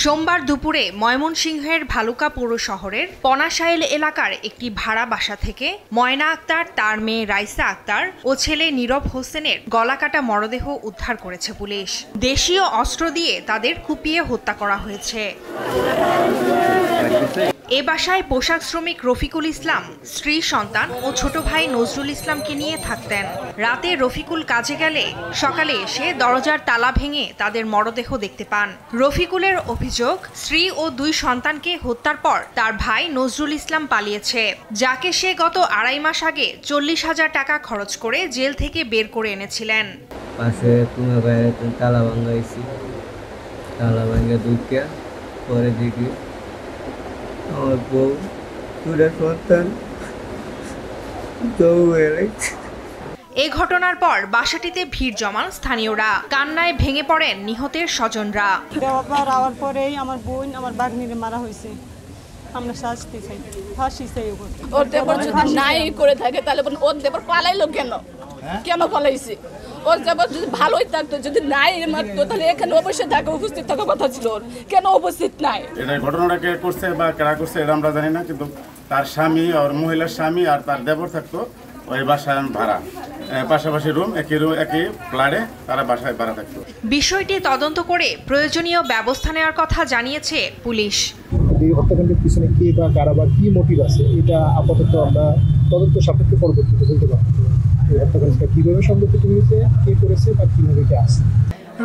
সোমবার দুপুরে ময়মনসিংহের ভালুকা পৌর শহরের পনাশাইল এলাকার একটি ভাড়া বাসা থেকে ময়না আক্তার, তার মেয়ে রাইসা আক্তার ও ছেলে নীরব হোসেনের গলাকাটা মরদেহ উদ্ধার করেছে পুলিশ। দেশীয় অস্ত্র দিয়ে তাদের কুপিয়ে হত্যা করা হয়েছে। এ বাসায় পোশাক শ্রমিক রফিকুল ইসলাম স্ত্রী, সন্তান ও ছোট ভাই নজরুল ইসলামকে নিয়ে থাকতেন। রাতে রফিকুল কাজে গেলে সকালে এসে দরজার তালা ভেঙে তাদের মরদেহ দেখতে পান। রফিকুলের অভিযোগ, স্ত্রী ও 2 সন্তানকে হত্যার পর তার ভাই নজরুল ইসলাম পালিয়েছে, যাকে সে গত 2.5 মাস আগে 40,000 টাকা খরচ করে জেল থেকে বের করে এনেছিলেন। পাশে তুমি বাইরে তালা ভাঙাইছি, তালা ভাঙে ঢুকে পরে দেখি আমার বউ, 2টা সন্তান এ ঘটনার পর বাসাটিতে ভিড় জমান স্থানীয়রা। কান্নায় ভেঙে পড়েন নিহতের স্বজনরা। দেওয়ার আওয়ার পরেই আমার বোন, আমার বাগনিরে মারা হয়েছে। আমরা শাস্তি চাই, ফাঁসি চাই। ওর দেবর যদি নাই করে থাকে তাহলে ওর দেবর পালাইলো কেন? কেন পালাইছে? ওর দেবর যদি ভালোই থাকতো, যদি নাই মারতো তাহলে এখানে অবশ্যই থাকে, উপস্থিত থাকার কথা ছিল। ওর কেন উপস্থিত নাই? এটা ঘটনাটা কে করছে বা কারা করছে এটা আমরা জানি না, কিন্তু তার স্বামী আর মহিলার স্বামী আর তার দেবর থাকতো ওই বাসায় ভাড়া, পাশাপাশি রুম, একই ফ্ল্যাটে তারা বাসায় ভাড়া থাকতো। বিষয়টি তদন্ত করে প্রয়োজনীয় ব্যবস্থা নেওয়ার কথা জানিয়েছে পুলিশ। এই হত্যাকাণ্ডের পিছনে কে বা কারা বা কি মোটিভ আছে এটা আপাতত আমরা তদন্ত সাপেক্ষে পরবর্তীতে বলতে পারবো। এই হত্যাকাণ্ডটা কিভাবে সংগঠিত হয়েছে, কে করেছে বা কিভাবে কে আসছে।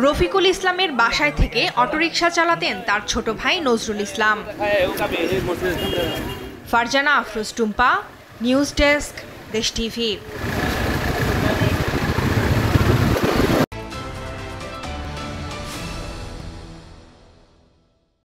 রফিকুল ইসলামের বাসায় থেকে অটোরিকশা চালাতেন তার ছোট ভাই নজরুল ইসলাম। ফারজানা আফরোজ টুম্পা, নিউজ ডেস্ক, দেশ টিভি।